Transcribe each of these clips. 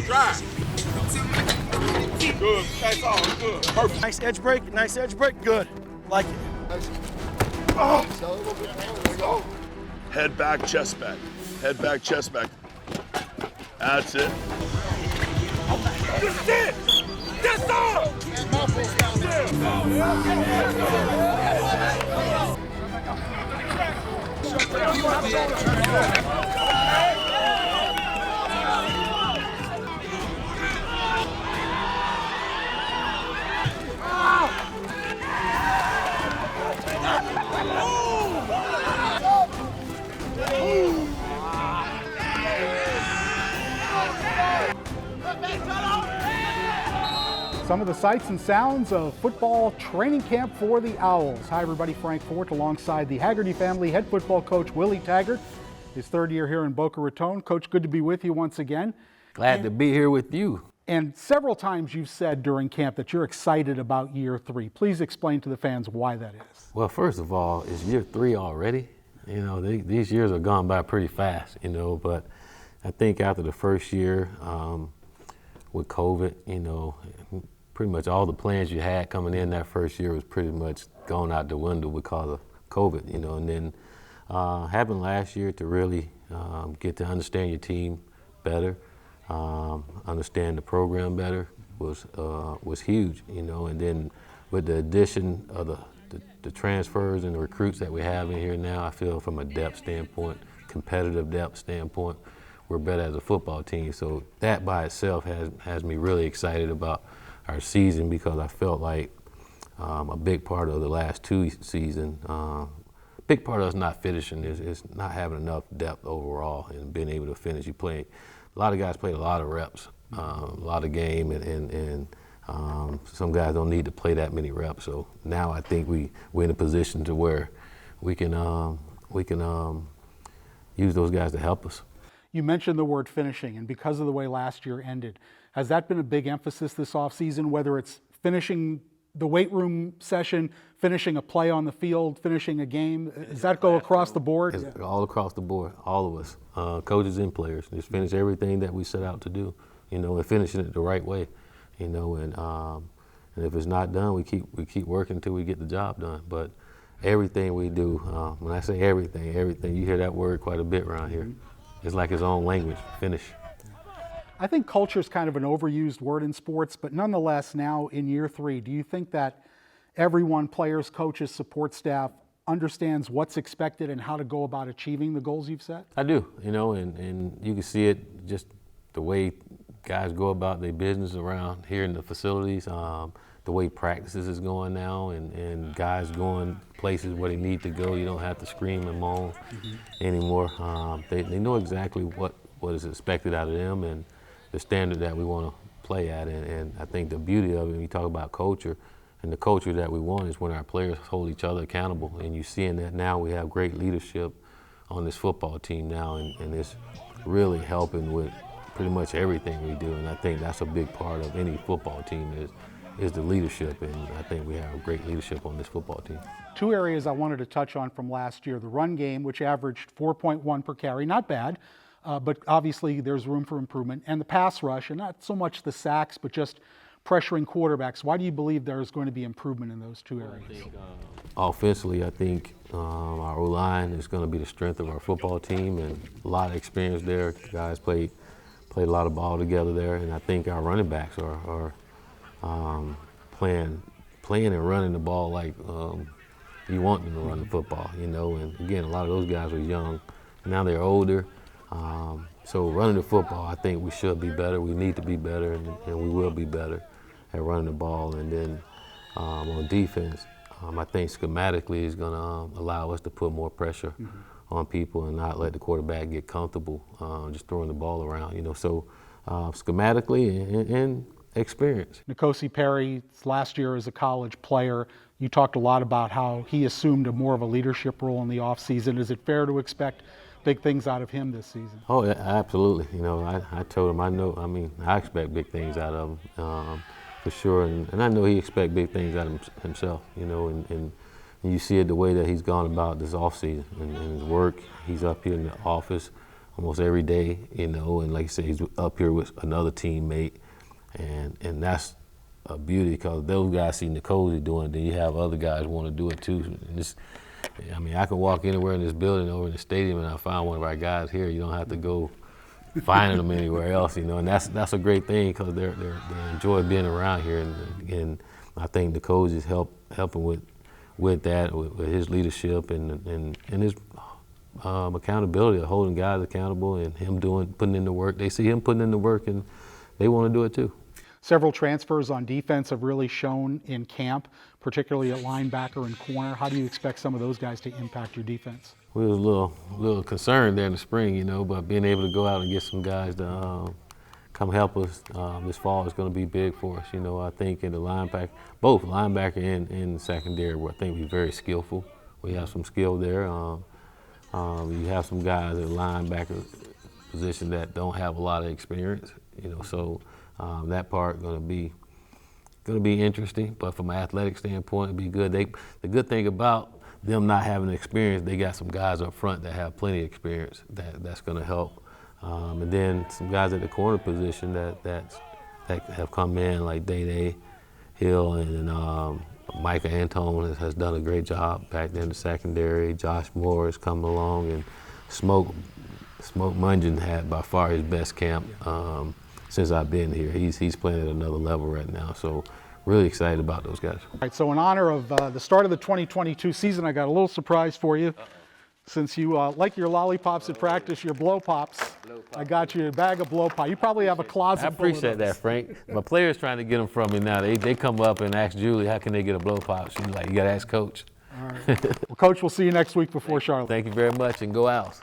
drive. Good, that's all, good. Perfect. Nice edge break, good. Like it. Oh. Head back, chest back. Head back, chest back. That's it. That's it! That's all! Some of the sights and sounds of football training camp for the Owls. Hi everybody, Frank Fort alongside the Haggerty family head football coach Willie Taggart. His third year here in Boca Raton. Coach, good to be with you once again. Glad to be here with you. And several times you've said during camp that you're excited about year 3. Please explain to the fans why that is. Well, first of all, it's year 3 already. You know, these years have gone by pretty fast, you know, but I think after the first year with COVID, you know, pretty much all the plans you had coming in that first year was pretty much gone out the window because of COVID, you know, and then having last year to really get to understand your team better, understand the program better was huge, you know, and then with the addition of the transfers and the recruits that we have in here now, I feel from a depth standpoint, competitive depth standpoint, we're better as a football team. So that by itself has me really excited about our season, because I felt like a big part of the last 2 seasons, big part of us not finishing is not having enough depth overall and being able to finish. A lot of guys played a lot of reps, a lot of game, and some guys don't need to play that many reps. So now I think we're in a position to where we can use those guys to help us. You mentioned the word finishing, and because of the way last year ended, has that been a big emphasis this offseason, whether it's finishing the weight room session, finishing a play on the field, finishing a game? Does that go across the board? It's all across the board, all of us, coaches and players. Just finish everything that we set out to do, you know, and finishing it the right way, you know, and if it's not done, we keep working until we get the job done. But everything we do, when I say everything, you hear that word quite a bit around here. It's like its own language, finish. I think culture is kind of an overused word in sports, but nonetheless, now in year 3, do you think that everyone, players, coaches, support staff, understands what's expected and how to go about achieving the goals you've set? I do, you know, and you can see it just the way guys go about their business around here in the facilities, the way practices is going now, and guys going places where they need to go. You don't have to scream and moan anymore. They know exactly what is expected out of them and the standard that we want to play at. And I think the beauty of it, when you talk about culture, and the culture that we want is when our players hold each other accountable. And you're seeing that now. We have great leadership on this football team now, and it's really helping with pretty much everything we do. And I think that's a big part of any football team is the leadership, and I think we have great leadership on this football team. 2 areas I wanted to touch on from last year: the run game, which averaged 4.1 per carry, not bad, but obviously there's room for improvement, and the pass rush, and not so much the sacks, but just pressuring quarterbacks. Why do you believe there's going to be improvement in those 2 areas? Offensively, I think our O-line is going to be the strength of our football team, and a lot of experience there. Guys played a lot of ball together there, and I think our running backs are playing and running the ball like you want them to run the football, you know. And again, a lot of those guys are young. Now they're older. So running the football, I think we should be better. We need to be better, and we will be better at running the ball. And then on defense, I think schematically is going to allow us to put more pressure on people and not let the quarterback get comfortable just throwing the ball around, you know. So schematically and experience. N'Kosi Perry's last year as a college player, you talked a lot about how he assumed more of a leadership role in the offseason. Is it fair to expect big things out of him this season? Oh, yeah, absolutely. You know, I told him I expect big things out of him for sure, and I know he expects big things out of himself. You know, and you see it the way that he's gone about this offseason and his work. He's up here in the office almost every day, you know, and like I said, he's up here with another teammate, and that's a beauty because those guys see Nicole doing it, then you have other guys want to do it too. And it's, I mean, I can walk anywhere in this building, over in the stadium, and I find one of our guys here. You don't have to go finding them anywhere else, you know, and that's a great thing because they enjoy being around here, and I think the coach is helping with that, with his leadership and his accountability of holding guys accountable and him putting in the work. They see him putting in the work and they want to do it too. Several transfers on defense have really shown in camp, particularly at linebacker and corner. How do you expect some of those guys to impact your defense? We was a little concerned there in the spring, you know, but being able to go out and get some guys to come help us this fall is going to be big for us. You know, I think in the linebacker, both linebacker and secondary, I think we're very skillful. We have some skill there. You have some guys at linebacker position that don't have a lot of experience, you know, so that part going to be interesting. But from an athletic standpoint, it'd be good. The good thing about them not having experience, they got some guys up front that have plenty of experience that's going to help. And then some guys at the corner position that have come in, like Day Hill and Micah Antone has done a great job back there in the secondary. Josh Moore has come along, and Smoke Mungeon had by far his best camp since I've been here. He's playing at another level right now, so really excited about those guys. All right, so in honor of the start of the 2022 season, I got a little surprise for you. Since you like your lollipops at practice, your blow pops, I got you a bag of blow pop. You probably have a closet full of those. I appreciate that, Frank. My players trying to get them from me now. They come up and ask Julie, how can they get a blow pop? She's like, you got to ask Coach. All right. Well, Coach, we'll see you next week before Charlotte. Thank you very much, and go Owls.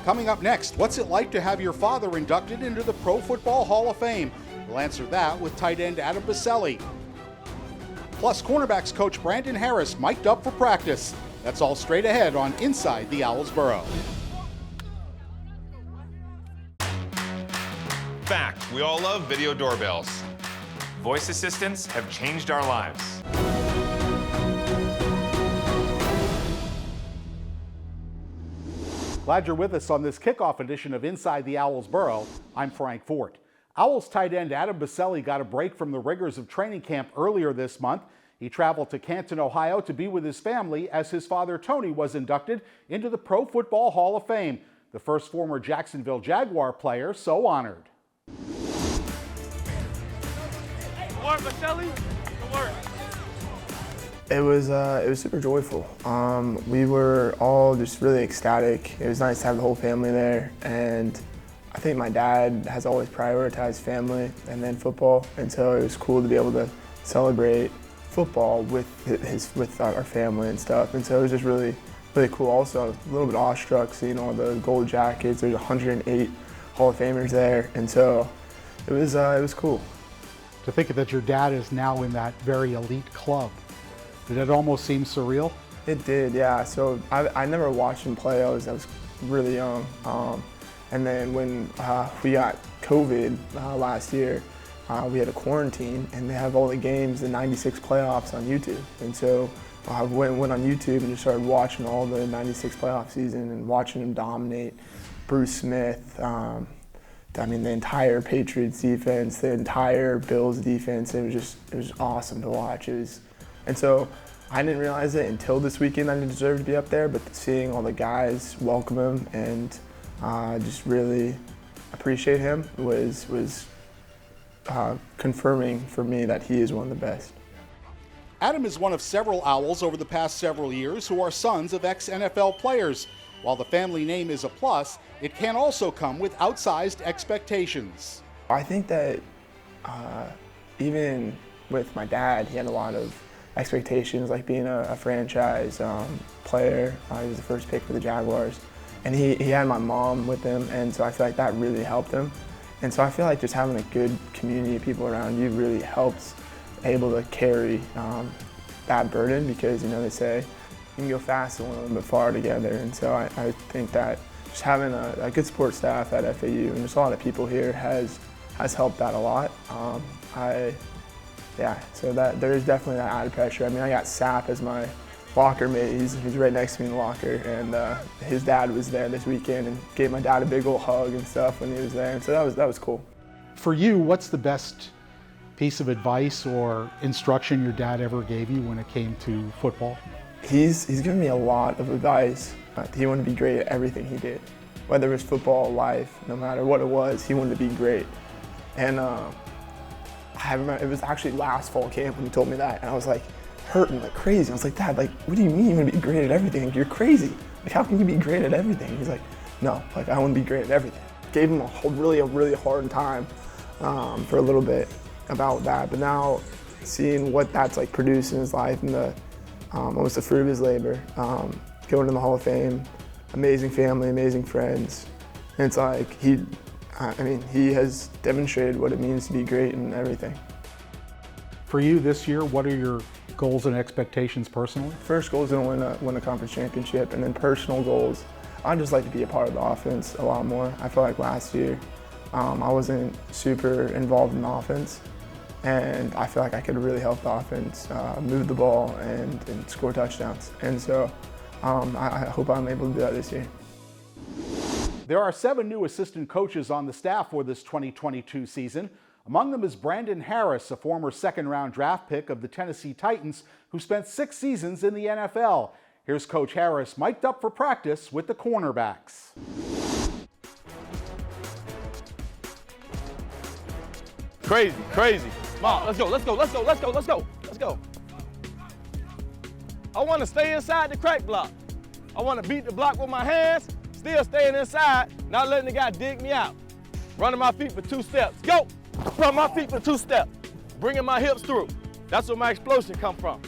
Coming up next, what's it like to have your father inducted into the Pro Football Hall of Fame? We'll answer that with tight end Adam Baselli. Plus, cornerbacks coach Brandon Harris mic'd up for practice. That's all straight ahead on Inside the Owls Burrow. Fact, we all love video doorbells. Voice assistants have changed our lives. Glad you're with us on this kickoff edition of Inside the Owls Burrow. I'm Frank Fort. Owls tight end Adam Baselli got a break from the rigors of training camp earlier this month. He traveled to Canton, Ohio to be with his family as his father Tony was inducted into the Pro Football Hall of Fame. The first former Jacksonville Jaguar player so honored. It was super joyful. We were all just really ecstatic. It was nice to have the whole family there, and I think my dad has always prioritized family and then football, and so it was cool to be able to celebrate football with our family and stuff, and so it was just really cool. Also, a little bit awestruck seeing all the gold jackets. There's 108 Hall of Famers there, and so it was cool. To think that your dad is now in that very elite club, did it almost seem surreal? It did, yeah. So I never watched him play. I was really young, and then when we got COVID last year, we had a quarantine, and they have all the games, the '96 playoffs on YouTube. And so I went on YouTube and just started watching all the '96 playoff season and watching them dominate. Bruce Smith, the entire Patriots defense, the entire Bills defense. It was awesome to watch. And so I didn't realize it until this weekend I didn't deserve to be up there, but seeing all the guys welcome him and just really appreciate him was confirming for me that he is one of the best. Adam is one of several Owls over the past several years who are sons of ex-NFL players. While the family name is a plus, it can also come with outsized expectations. I think that even with my dad, he had a lot of expectations, like being a franchise player. He was the first pick for the Jaguars. And he had my mom with him, and so I feel like that really helped him. And so I feel like just having a good community of people around you really helps able to carry that burden, because, you know, they say you can go fast alone but far together. And so I think that just having a good support staff at FAU and just a lot of people here has helped that a lot. So that there is definitely that added pressure. I mean, I got SAP as my locker mate. He's right next to me in the locker, and his dad was there this weekend and gave my dad a big old hug and stuff when he was there, and so that was cool. For you, what's the best piece of advice or instruction your dad ever gave you when it came to football? He's given me a lot of advice. He wanted to be great at everything he did, whether it was football, life, no matter what it was, he wanted to be great. And I remember it was actually last fall camp when he told me that, and I was like hurting like crazy. I was like, Dad, like, what do you mean you want to be great at everything? Like, you're crazy. Like, how can you be great at everything? He's like, no, like, I want to be great at everything. Gave him a really hard time for a little bit about that, but now seeing what that's like produced in his life and the almost the fruit of his labor, going to the Hall of Fame, amazing family, amazing friends, and it's like he has demonstrated what it means to be great in everything. For you this year, what are your goals and expectations personally? First goal is to win a conference championship, and then personal goals, I'd just like to be a part of the offense a lot more. I feel like last year I wasn't super involved in the offense, and I feel like I could really help the offense move the ball and score touchdowns. And so I hope I'm able to do that this year. There are 7 new assistant coaches on the staff for this 2022 season. Among them is Brandon Harris, a former second-round draft pick of the Tennessee Titans, who spent 6 seasons in the NFL. Here's Coach Harris mic'd up for practice with the cornerbacks. Crazy. Come on, let's go. I want to stay inside the crack block. I want to beat the block with my hands, still staying inside, not letting the guy dig me out. Running my feet for 2 steps. Go! Run my feet for 2 steps. Bringing my hips through. That's where my explosion come from.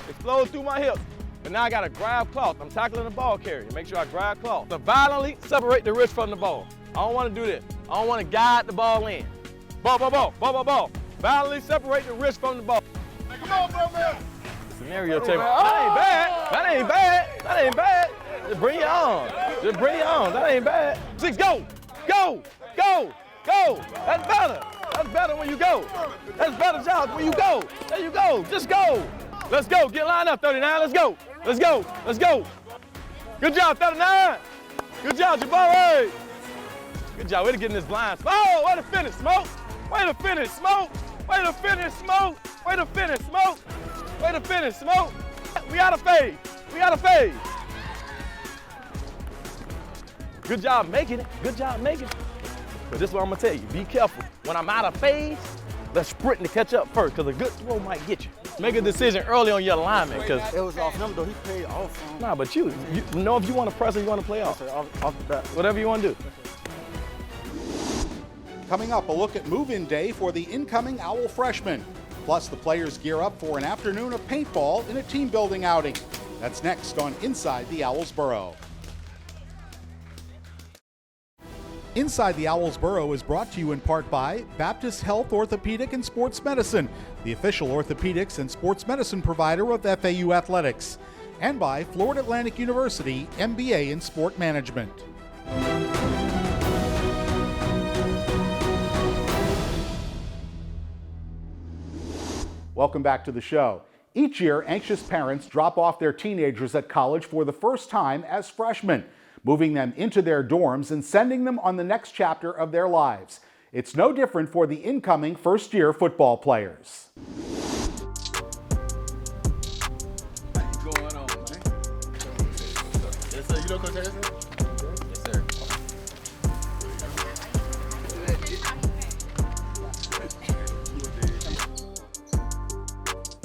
Explode through my hips. But now I got to grab cloth. I'm tackling the ball carrier. Make sure I grab cloth. So violently separate the wrist from the ball. I don't want to do this. I don't want to guide the ball in. Ball. Violently separate the wrist from the ball. Come on, bro, man. Scenario table. That ain't bad. Just bring it on. That ain't bad. 6, go. That's better when you go. That's better job when you go. There you go. Just go. Let's go. Get lined up, 39. Let's go. Good job, 39. Good job, Jabari. Good job. Way to get in this blind spot. Oh, way to finish, Smoke. Way to finish, Smoke. We got a fade. Good job making it. But this is what I'm gonna tell you. Be careful. When I'm out of phase, let's sprint to catch up first, because a good throw might get you. Make a decision early on your alignment, because it was off him though. He paid off. Nah, but you know if you want to press or you want to play off. Off the bat. Whatever you want to do. Coming up, a look at move-in day for the incoming Owl freshmen. Plus, the players gear up for an afternoon of paintball in a team-building outing. That's next on Inside the Owls Burrow. Inside the Owls Burrow is brought to you in part by Baptist Health Orthopedic and Sports Medicine, the official orthopedics and sports medicine provider of FAU Athletics, and by Florida Atlantic University, MBA in Sport Management. Welcome back to the show. Each year, anxious parents drop off their teenagers at college for the first time as freshmen, moving them into their dorms and sending them on the next chapter of their lives. It's no different for the incoming first-year football players. What's going on, man? Yes, sir. You know Coach Harrison? Yes, sir.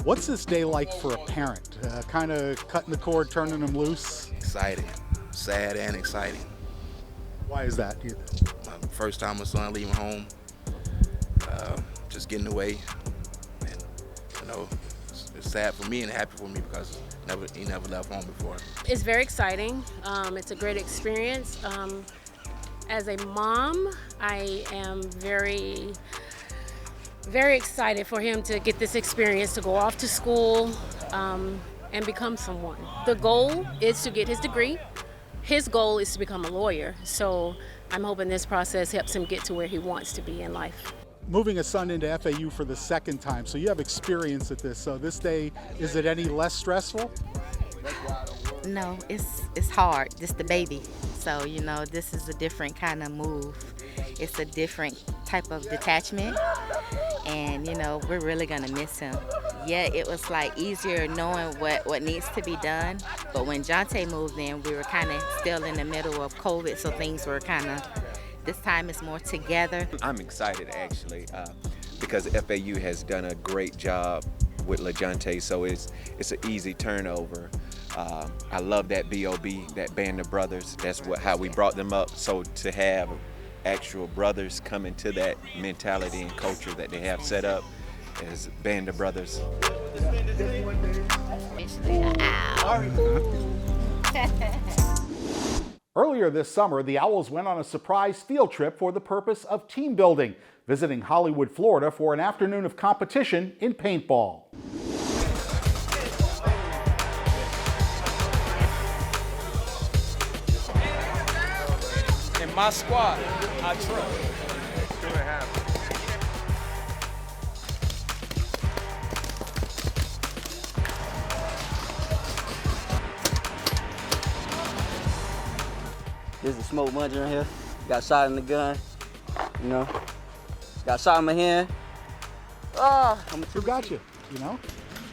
What's this day like for a parent? Kind of cutting the cord, turning them loose? Exciting, sad and exciting. Why is that, do you think? My first time my son leaving home, just getting away, and it's sad for me and happy for me because he never left home before. It's very exciting. It's a great experience. As a mom, I am very excited for him to get this experience to go off to school and become someone. The goal is to get his degree. His goal is to become a lawyer. So I'm hoping this process helps him get to where he wants to be in life. Moving a son into FAU for the second time, so you have experience at this. So this day, is it any less stressful? No, it's hard. Just the baby. So, you know, this is a different kind of move. It's a different type of detachment. And, you know, we're really going to miss him. Yeah, it was like easier knowing what needs to be done. But when Jonte moved in, we were kind of still in the middle of COVID. So things were kind of, this time it's more together. I'm excited actually because FAU has done a great job with LaJonte, so it's an easy turnover. I love that B.O.B., that band of brothers. That's how we brought them up. So to have actual brothers come into that mentality and culture that they have set up as band of brothers. Earlier this summer, the Owls went on a surprise field trip for the purpose of team building, visiting Hollywood, Florida for an afternoon of competition in paintball. In my squad, I trust. There's a smoke muncher in here. Got shot in the gun, you know. Got shot in my hand. Who got you, you know?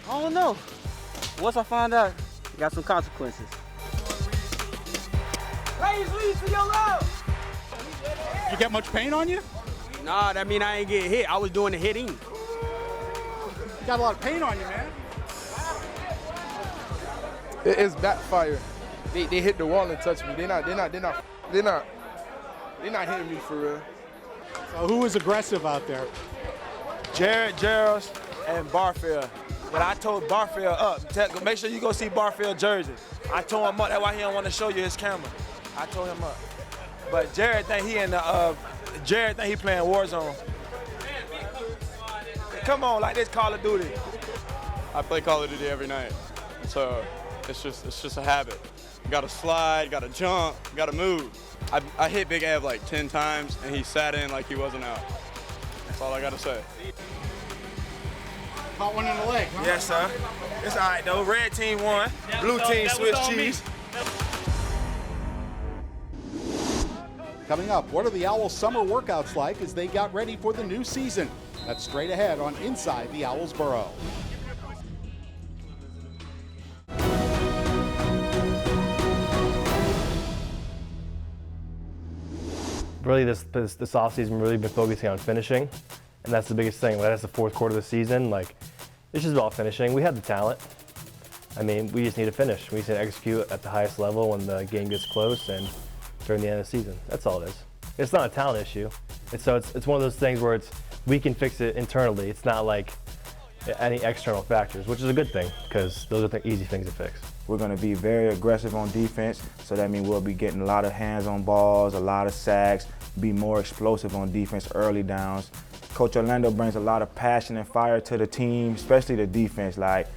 I don't know. Once I find out, got some consequences. Please lead to your left. You get much paint on you? Nah, that mean I ain't getting hit. I was doing the hitting. You got a lot of paint on you, man. It's backfire. They hit the wall and touch me. They're not hitting me for real. So who was aggressive out there? Jared, Gerald, and Barfield. But I told Barfield up. Make sure you go see Barfield jersey. I told him up. That's why he don't want to show you his camera. I told him up. But Jared think he in the Jared think he playing Warzone. Come on, like this Call of Duty. I play Call of Duty every night, so it's just a habit. You gotta slide, gotta jump, gotta move. I hit Big Ev like 10 times, and he sat in like he wasn't out. That's all I gotta say. Caught one in the leg, huh? Yes, sir. It's all right, though. Red team won. Blue team Swiss cheese. Coming up, what are the Owls' summer workouts like as they got ready for the new season? That's straight ahead on Inside the Owls Burrow. Really, this offseason, we've really been focusing on finishing, and that's the biggest thing. That's the fourth quarter of the season. Like, it's just about finishing. We have the talent. I mean, we just need to finish. We just need to execute at the highest level when the game gets close and during the end of the season. That's all it is. It's not a talent issue. It's one of those things where we can fix it internally. It's not like any external factors, which is a good thing because those are the easy things to fix. We're going to be very aggressive on defense, so that means we'll be getting a lot of hands on balls, a lot of sacks, be more explosive on defense early downs. Coach Orlando brings a lot of passion and fire to the team, especially the defense. Like,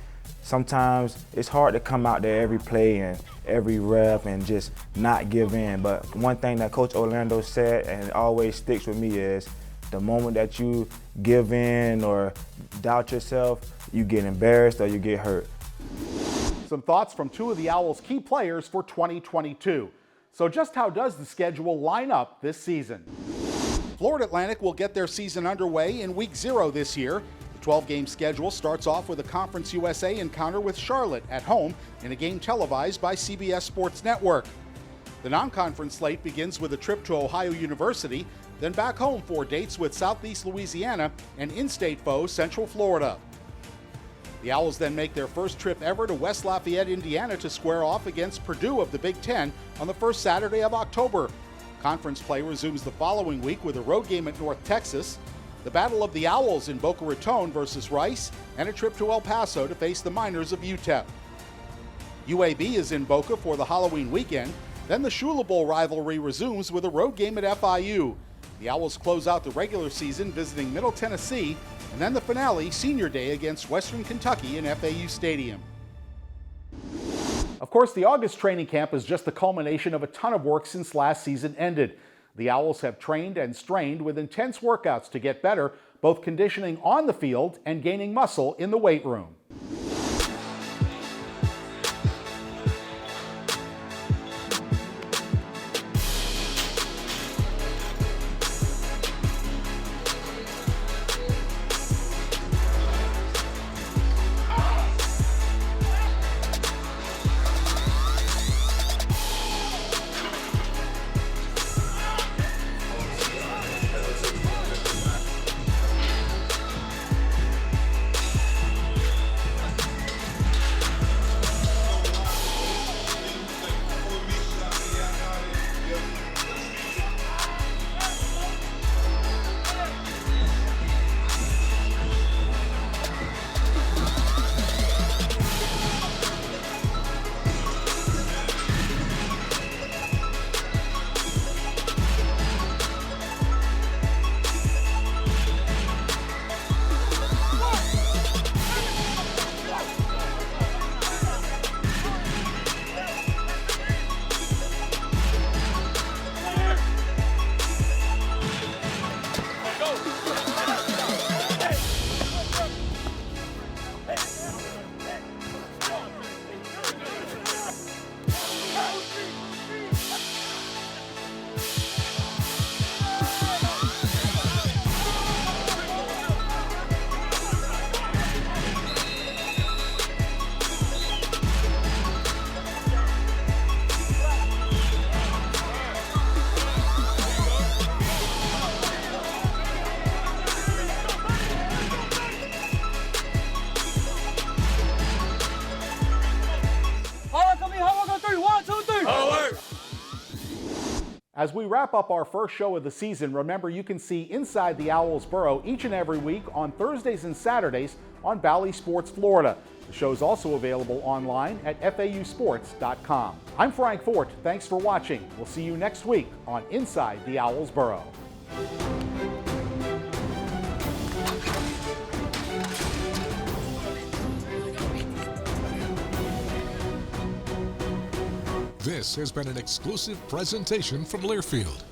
sometimes it's hard to come out there every play and every rep and just not give in. But one thing that Coach Orlando said, and it always sticks with me, is the moment that you give in or doubt yourself, you get embarrassed or you get hurt. Some thoughts from two of the Owls' key players for 2022. So just how does the schedule line up this season? Florida Atlantic will get their season underway in week 0 this year. The 12-game schedule starts off with a Conference USA encounter with Charlotte at home in a game televised by CBS Sports Network. The non-conference slate begins with a trip to Ohio University, then back home for dates with Southeast Louisiana and in-state foe Central Florida. The Owls then make their first trip ever to West Lafayette, Indiana to square off against Purdue of the Big Ten on the first Saturday of October. Conference play resumes the following week with a road game at North Texas, the Battle of the Owls in Boca Raton versus Rice, and a trip to El Paso to face the Miners of UTEP. UAB is in Boca for the Halloween weekend, then the Shula Bowl rivalry resumes with a road game at FIU. The Owls close out the regular season visiting Middle Tennessee, and then the finale, Senior Day, against Western Kentucky in FAU Stadium. Of course, the August training camp is just the culmination of a ton of work since last season ended. The Owls have trained and strained with intense workouts to get better, both conditioning on the field and gaining muscle in the weight room. As we wrap up our first show of the season, remember you can see Inside the Owls Burrow each and every week on Thursdays and Saturdays on Bally Sports Florida. The show's also available online at FAUsports.com. I'm Frank Fort. Thanks for watching. We'll see you next week on Inside the Owls Burrow. This has been an exclusive presentation from Learfield.